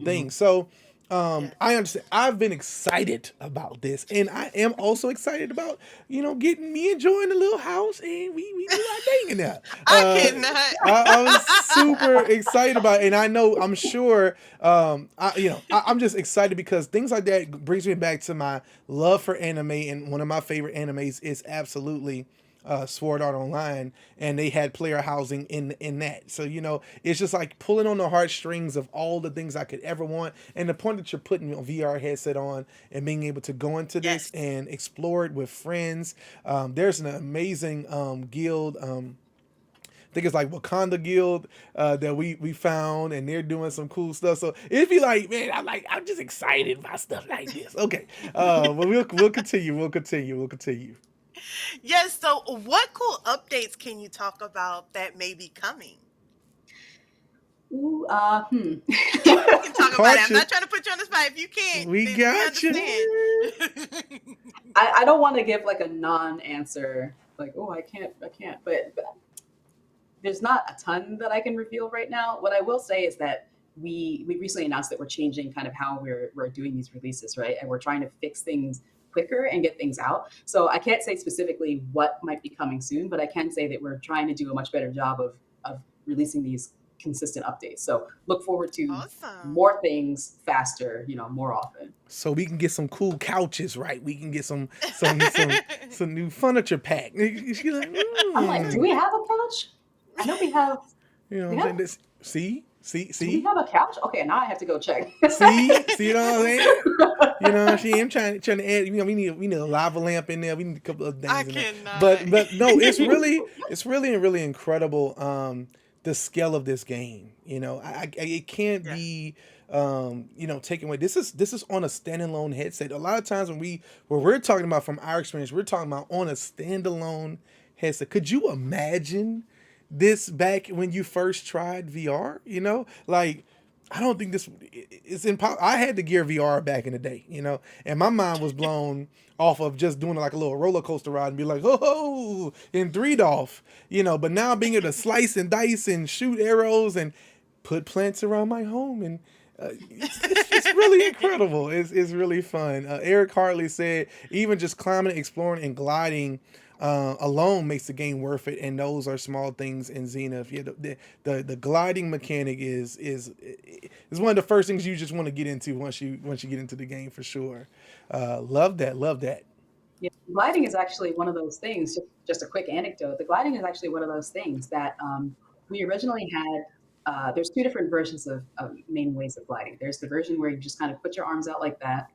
thing. So Yes. I understand. I've been excited about this, and I am also excited about getting me enjoying the little house, and we do our thing in there. I I was cannot. super excited about it, and I'm sure, I'm just excited because things like that brings me back to my love for anime, and one of my favorite animes is absolutely Sword Art Online, and they had player housing in that. So it's just like pulling on the heartstrings of all the things I could ever want. And the point that you're putting your VR headset on and being able to go into this Yes. and explore it with friends. There's an amazing guild. I think it's like Wakanda Guild that we found, and they're doing some cool stuff. So it'd be like, man, I'm just excited about stuff like this. Okay, but we'll continue. We'll continue. Yes. So, what cool updates can you talk about that may be coming? Ooh, You can talk about it. I'm Caution. not trying to put you on the spot. If you can't, We then we got you. understand. I don't want to give like a non-answer, like, oh, I can't, but there's not a ton that I can reveal right now. What I will say is that we recently announced that we're changing kind of how we're doing these releases, right? And we're trying to fix things quicker and get things out. So I can't say specifically what might be coming soon, but I can say that we're trying to do a much better job of releasing these consistent updates. So look forward to Awesome. more things faster, more often. So we can get some cool couches, right? We can get some new furniture pack. She's like, I'm like, do we have a couch? I know we have. You know We what I'm have saying? See? do we have a couch? Okay, now I have to go check. See, you know what I'm saying? I'm trying to add. We need a lava lamp in there. We need a couple of things I in there. cannot. But no, it's really incredible. The scale of this game. It can't Yeah. be taken away. This is on a standalone headset. A lot of times when we're talking about from our experience, we're talking about on a standalone headset. Could you imagine this back when you first tried VR? Like I don't think it's impossible. I had the Gear VR back in the day, and my mind was blown off of just doing like a little roller coaster ride and be like, oh, and 3'd off, But now being able to slice and dice and shoot arrows and put plants around my home, and it's really incredible. It's really fun. Eric Hartley said even just climbing, exploring, and gliding alone makes the game worth it, and those are small things in Zenith. Yeah, the gliding mechanic is one of the first things you just want to get into once you get into the game for sure. Love that. Yeah, gliding is actually one of those things. Just a quick anecdote. The gliding is actually one of those things that we originally had. There's two different versions of main ways of gliding. There's the version where you just kind of put your arms out like that,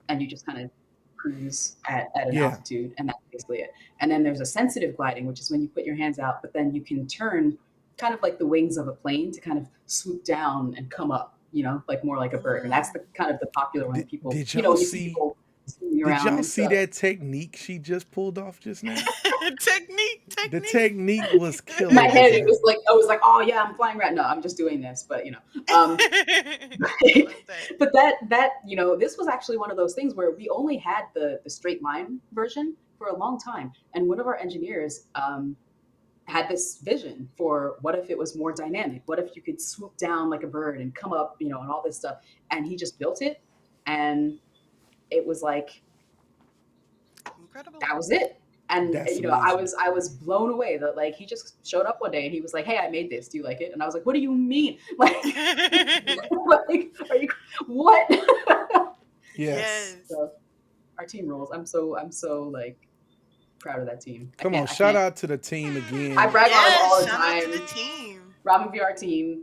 and you just kind of cruise at an Yeah. altitude, and that's basically it. And then there's a sensitive gliding, which is when you put your hands out, but then you can turn kind of like the wings of a plane to kind of swoop down and come up, like more like a bird. And that's the kind of the popular one that people, Did you y'all see see? people zooming Did around y'all and see stuff. that technique she just pulled off just now? Technique. The technique was In killer. my head, it man. was like, I was like, oh yeah, I'm flying right now. I'm just doing this, but Love that. but that this was actually one of those things where we only had the straight line version for a long time, and one of our engineers had this vision for what if it was more dynamic? What if you could swoop down like a bird and come up, and all this stuff. And he just built it, and it was like Incredible. that was it. And That's I amazing. was blown away that like he just showed up one day and he was like, "Hey, I made this. Do you like it?" And I was like, "What do you mean? Like, like are you what?" Yes. Yes. So our team rules. I'm so like proud of that team. Come on, I shout can't. out to the team I again. brag on them Yes. all the Shout out to the time. team. Ramen VR team.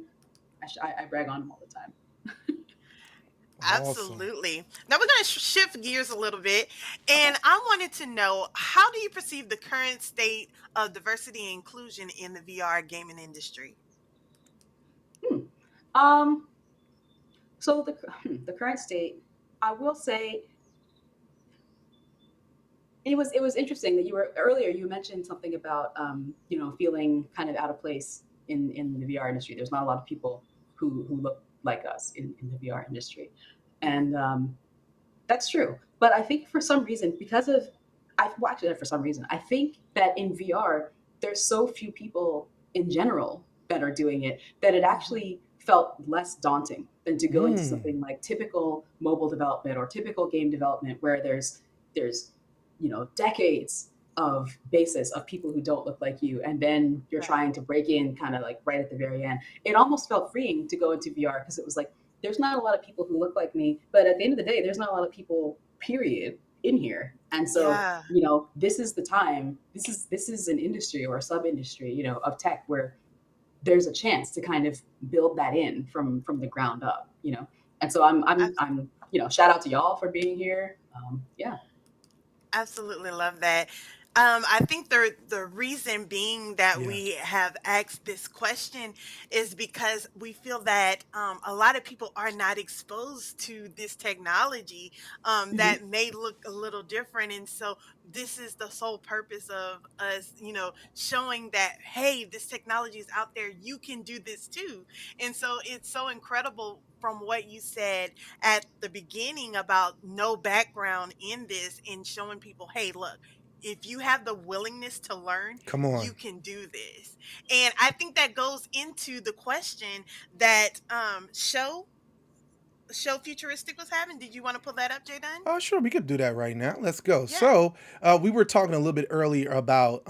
I brag on them all the time. Awesome. Absolutely. Now we're going to shift gears a little bit. And I wanted to know, how do you perceive the current state of diversity and inclusion in the VR gaming industry? Hmm. Um. So the current state, I will say, it was interesting that you were earlier. You mentioned something about feeling kind of out of place in the VR industry. There's not a lot of people who look like us in the VR industry, and that's true. But I think for some reason, because of, well, actually, not for some reason, I think that in VR, there's so few people in general that are doing it that it actually felt less daunting than to go into Mm, something like typical mobile development or typical game development where there's decades of basis of people who don't look like you, and then you're Right. trying to break in kind of like right at the very end. It almost felt freeing to go into VR because it was like there's not a lot of people who look like me, but at the end of the day, there's not a lot of people, period, in here. And so, Yeah. this is the time. This is an industry or a sub industry, of tech where there's a chance to kind of build that in from the ground up. And so I'm shout out to y'all for being here. Yeah. Absolutely love that. I think the reason being that yeah. we have asked this question is because we feel that a lot of people are not exposed to this technology Hmm. that may look a little different, and so this is the sole purpose of us, showing that hey, this technology is out there. You can do this too, and so it's so incredible from what you said at the beginning about no background in this and showing people, hey, look, if you have the willingness to learn, Come you on. can do this. And I think that goes into the question that show futuristic was having. Did you want to pull that up, Jay Dunn? Oh, sure, we could do that right now. Let's go. Yeah. So, we were talking a little bit earlier about,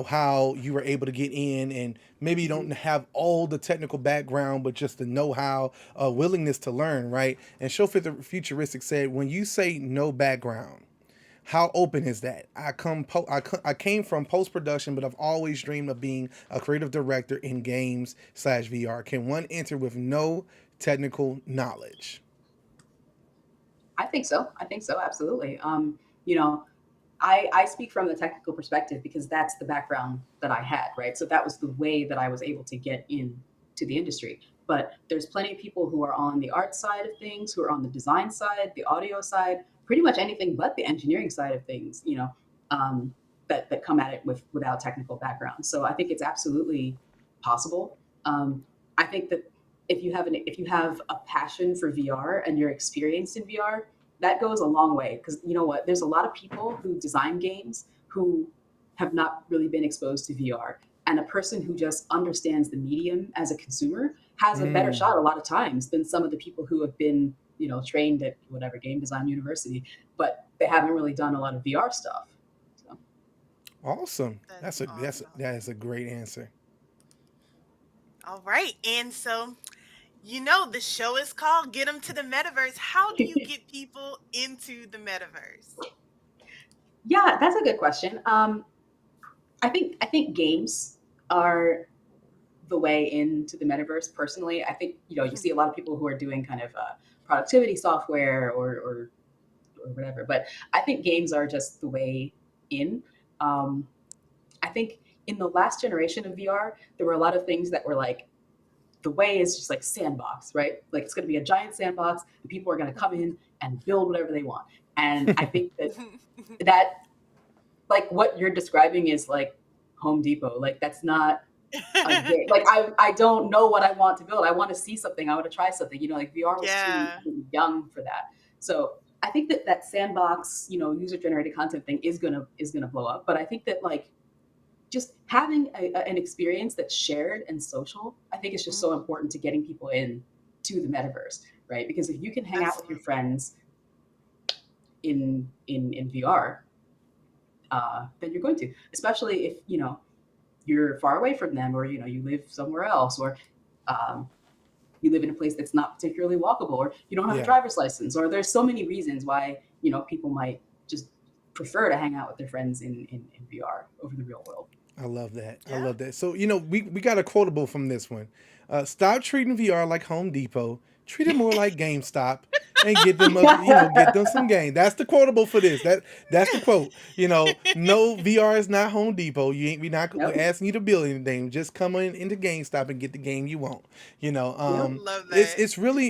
how you were able to get in, and maybe you Hmm. don't have all the technical background, but just the know-how, willingness to learn, right? And Show Futuristic said, when you say no background, how open is that? I came from post production, but I've always dreamed of being a creative director in games slash VR. Can one enter with no technical knowledge? I think so. I think so. Absolutely. You know, I speak from the technical perspective because that's the background that I had, right? So that was the way that I was able to get in to the industry. But there's plenty of people who are on the art side of things, who are on the design side, the audio side, pretty much anything but the engineering side of things, um, that come at it without technical background. So I think it's absolutely possible. Um, I think that if you have a passion for VR and you're experienced in VR, that goes a long way because you know what? There's a lot of people who design games who have not really been exposed to VR. And a person who just understands the medium as a consumer has a better Mm, shot a lot of times than some of the people who have been, trained at whatever game design university, but they haven't really done a lot of VR stuff. So awesome. That's awesome. That is a great answer. All right. And so, the show is called Get Them to the Metaverse. How do you get people into the metaverse? yeah, that's a good question. I think games are the way into the metaverse personally. I think you see a lot of people who are doing kind of productivity software or whatever, but I think games are just the way in. um, I think in the last generation of VR there were a lot of things that were like the way is just like sandbox, right? Like it's going to be a giant sandbox and people are going to come in and build whatever they want. And I think that like what you're describing is like Home Depot. Like that's not a game. Like I don't know what I want to build. I want to see something. I want to try something. Like VR was too Yeah. young for that. So I think that sandbox, user generated content thing is gonna blow up. But I think that like just having an experience that's shared and social, I think is just so important to getting people in to the metaverse, right? Because if you can hang out with your Absolutely. friends in VR, then you're going to, especially if you're far away from them, or you live somewhere else, or um, you live in a place that's not particularly walkable, or you don't have a Yeah. driver's license, or there's so many reasons why people might just prefer to hang out with their friends in VR over the real world. I love that. I Yeah. love that. So, we got a quotable from this one. Stop treating VR like Home Depot. Treat it more like GameStop and get them up, get them some game. That's the quotable for this. That's the quote. No, VR is not Home Depot. We not Yep. asking you to build anything. Just come into GameStop and get the game you want. Yep. Love it's that.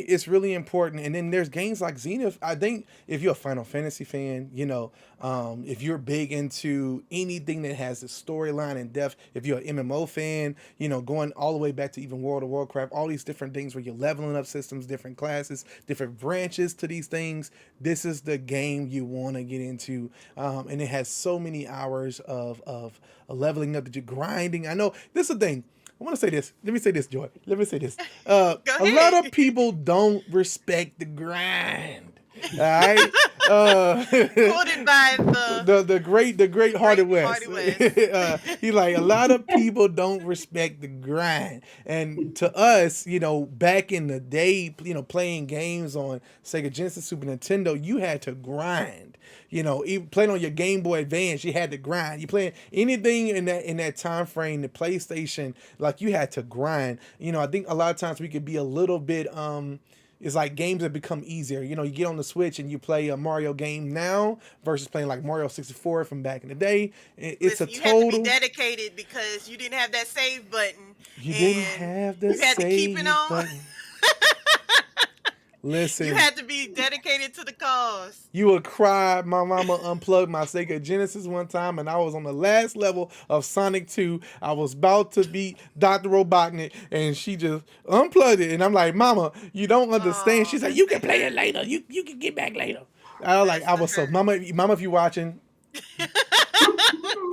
it's really important. And then there's games like Zenith. I think if you're a Final Fantasy fan, if you're big into anything that has a storyline and depth, if you're an MMO fan, going all the way back to even World of Warcraft, all these different things where you're leveling up systems, different classes, different branches to these things, this is the game you want to get into. And it has so many hours of leveling up that you're grinding. I know this is the thing. I want to say this. Let me say this, Joy. Let me say this. Go A lot ahead. of people don't respect the grind. All right. Uh, Quoted by the the great Hearted great West. Hardy West. He like a lot of people don't respect the grind, and to us, back in the day, playing games on Sega Genesis, Super Nintendo, you had to grind. Even playing on your Game Boy Advance, you had to grind. You playing anything in that time frame, the PlayStation, like you had to grind. I think a lot of times we could be a little bit it's like games have become easier. You get on the Switch and you play a Mario game now versus playing like Mario 64 from back in the day. It's a Listen, you had to be total. dedicated because you didn't have that save button, You didn't and have the you had to keep it save on. button. You Listen, had to be dedicated to the cause. you would cry. My mama unplugged my Sega Genesis one time, and I was on the last level of Sonic 2. I was about to beat Dr. Robotnik, and she just unplugged it. And I'm like, Mama, you don't understand. Oh, She's like, that's you the can play it hurt. later. You can get back later. I was like, That's I the was so hurt. Mama, if you're watching,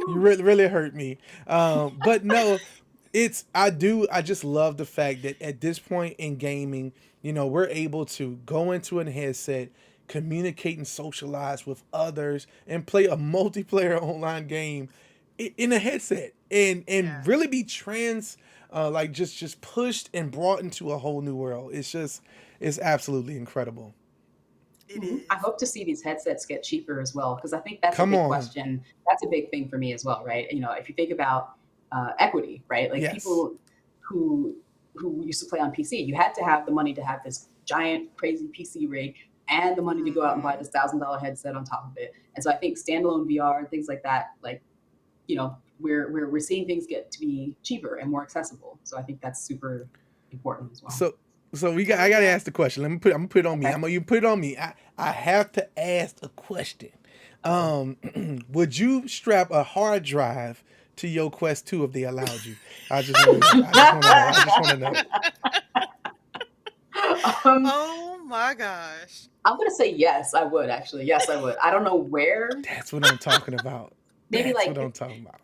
you really, really hurt me. But no, I just love the fact that at this point in gaming, we're able to go into a headset, communicate and socialize with others, and play a multiplayer online game in a headset, and Yeah, really be like just pushed and brought into a whole new world. It's absolutely incredible. it I is. hope to see these headsets get cheaper as well, because I think that's a Come big on. question. That's a big thing for me as well, right? If you think about equity, right? Like Yes. people who used to play on PC, you had to have the money to have this giant, crazy PC rig and the money to go out and buy Hmm. this $1,000 headset on top of it. And so I think standalone VR and things like that, like we're seeing things get to be cheaper and more accessible. So I think that's super important as well. So Oh I gotta yeah. ask the question. I'm gonna put it on me. Okay. You put it on me. I have to ask a question. Uh-oh. Would you strap a hard drive to your Quest 2 if they allowed you? I just want to know. I just want to know. I just want to know. um, Oh my gosh. I'm gonna say yes. I would actually. Yes, I would. I don't know where. That's what I'm talking about. Maybe That's what like I'm talking about.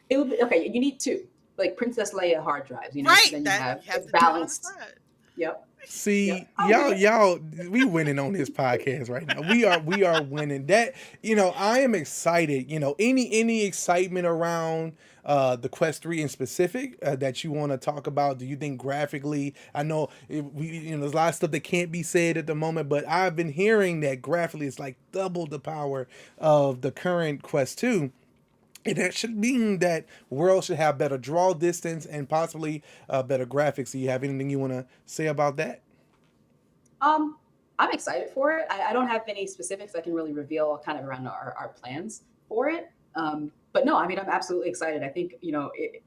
it would be okay. You need two, like Princess Leia hard drives, so Right. then you That have you have it's to do it on the balanced. side. Yep, See, yep. I'll do it. we winning on this podcast right now. We are winning. That I am excited. Any excitement around the Quest 3 in specific that you want to talk about? Do you think graphically? I know there's a lot of stuff that can't be said at the moment, but I've been hearing that graphically it's like double the power of the current Quest 2. And that should mean that World should have better draw distance and possibly better graphics. Do you have anything you want to say about that? Um, I'm excited for it. I don't have any specifics I can really reveal kind of around our plans for it. But no, I mean, I'm absolutely excited. I think,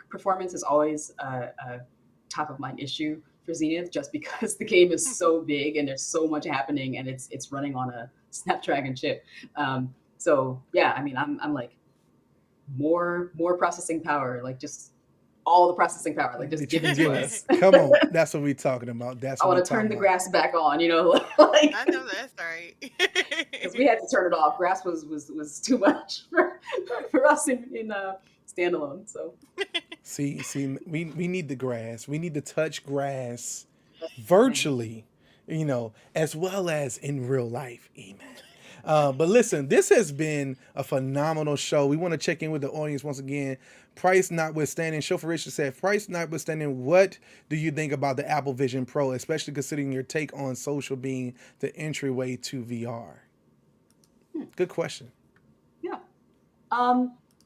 performance is always a top of mind issue for Zenith just because the game is so big and there's so much happening and it's running on a Snapdragon chip. So yeah, I mean, I'm like more processing power, like just all the processing power, like just give it to us. Come on, that's what we're talking about. That's I what want we're to turn talking the about. grass back on, like I know that's right. because we had to turn it off. Grass was too much for us in standalone. So See, we need the grass. We need to touch grass virtually, as well as in real life. Amen. But listen, this has been a phenomenal show. We want to check in with the audience once again. Price notwithstanding, Chauffeur Richard said, price notwithstanding, what do you think about the Apple Vision Pro, especially considering your take on social being the entryway to VR? Good question. yeah.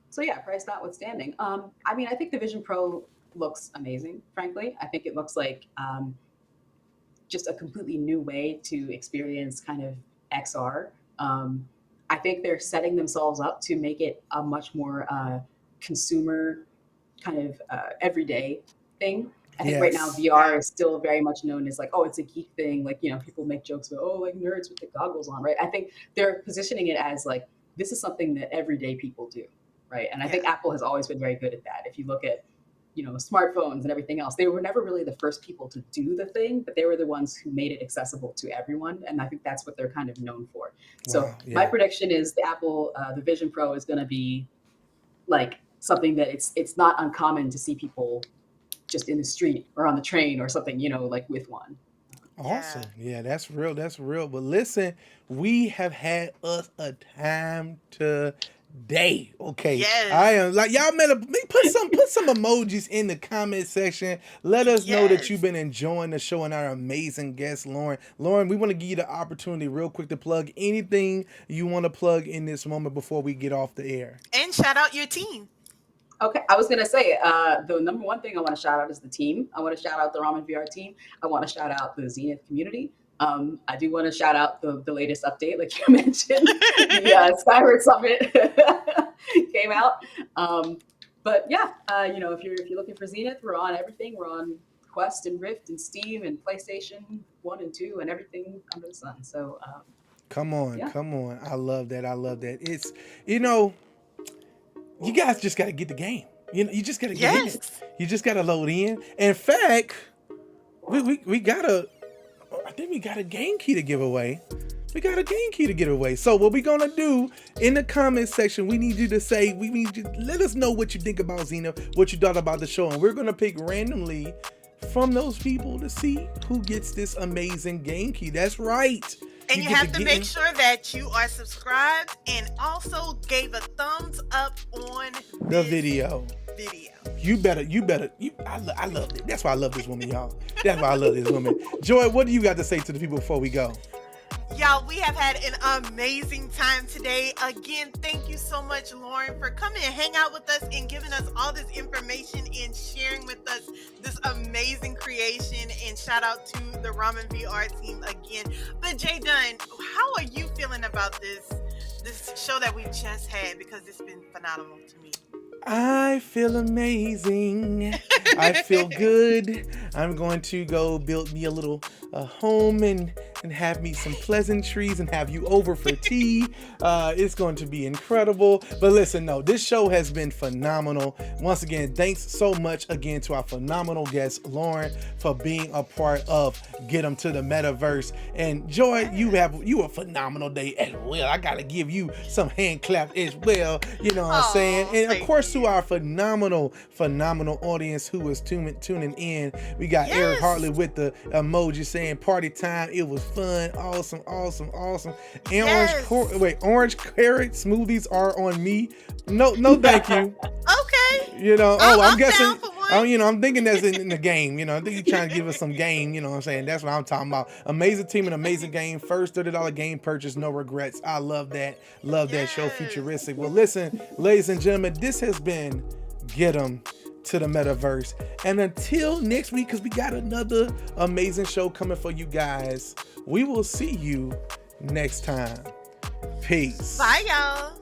So yeah, price notwithstanding. I mean, I think the Vision Pro looks amazing. Frankly, I think it looks like just a completely new way to experience kind of XR. I think they're setting themselves up to make it a much more consumer kind of everyday thing. I think right now Yes. VR is still very much known as like, oh, it's a geek thing. Like, people make jokes about, oh, like nerds with the goggles on, right? I think they're positioning it as like, this is something that everyday people do, right? And I think Apple has always been very good at that. If you look at, smartphones and everything else, they were never really the first people to do the thing, but they were the ones who made it accessible to everyone. And I think that's what they're kind of known for. So Wow, yeah. my prediction is the Apple, the Vision Pro is going to be like something that it's not uncommon to see people just in the street or on the train or something, like with one. Awesome. Yeah, that's real. That's real. But listen, we have had us a time today. Okay. Yes. I am like y'all put some emojis in the comment section. Let us know that you've been enjoying the show and our amazing guest, Lauren. Lauren, we want to give you the opportunity real quick to plug anything you want to plug in this moment before we get off the air. And shout out your team. Okay, I was going to say, the number one thing I want to shout out is the team. I want to shout out the Ramen VR team. I want to shout out the Zenith community. I do want to shout out the latest update, like you mentioned, the Skyward Summit came out. But yeah, if you're looking for Zenith, we're on everything. We're on Quest and Rift and Steam and PlayStation 1 and 2 and everything under the sun. So Come on. I love that. It's you guys just got to get the game. You just got to get in it. You just got to load in. In fact, we got I think we got a game key to give away. So what we're going to do in the comment section, we need you to say, let us know what you think about Zenith, what you thought about the show. And we're going to pick randomly from those people to see who gets this amazing game key. That's right. And you have to make sure that you are subscribed and also gave a thumbs up on the video. You better. I love it. That's why I love this woman, y'all. That's why I love this woman. Joy, what do you got to say to the people before we go? Y'all, we have had an amazing time today. Again, thank you so much, Lauren, for coming and hang out with us and giving us all this information and sharing with us this amazing creation. And shout out to the Ramen VR team again. But Jay Dunn, how are you feeling about this show that we just had? Because it's been phenomenal to me. I feel amazing. I feel good. I'm going to go build me a little home and have me some pleasantries and have you over for tea. It's going to be incredible. But listen, no, this show has been phenomenal. Once again, thanks so much again to our phenomenal guest, Lauren, for being a part of Get 'em to the Metaverse. And Joy, you a phenomenal day as well. I got to give you some hand claps as well. You know what I'm saying? And of course, to our phenomenal audience who is tuning in. We got Eric Hartley with the emoji saying party time. It was fun. Awesome. And orange carrot smoothies are on me. No, thank you. Okay. I'm guessing. I'm thinking that's in the game. I think you're trying to give us some game. You know what I'm saying? That's what I'm talking about. Amazing team and amazing game. First $30 game purchase, no regrets. I love that. That show, futuristic. Well, listen, ladies and gentlemen, this has been Get 'em to the Metaverse. And until next week, because we got another amazing show coming for you guys, we will see you next time. Peace. Bye, y'all.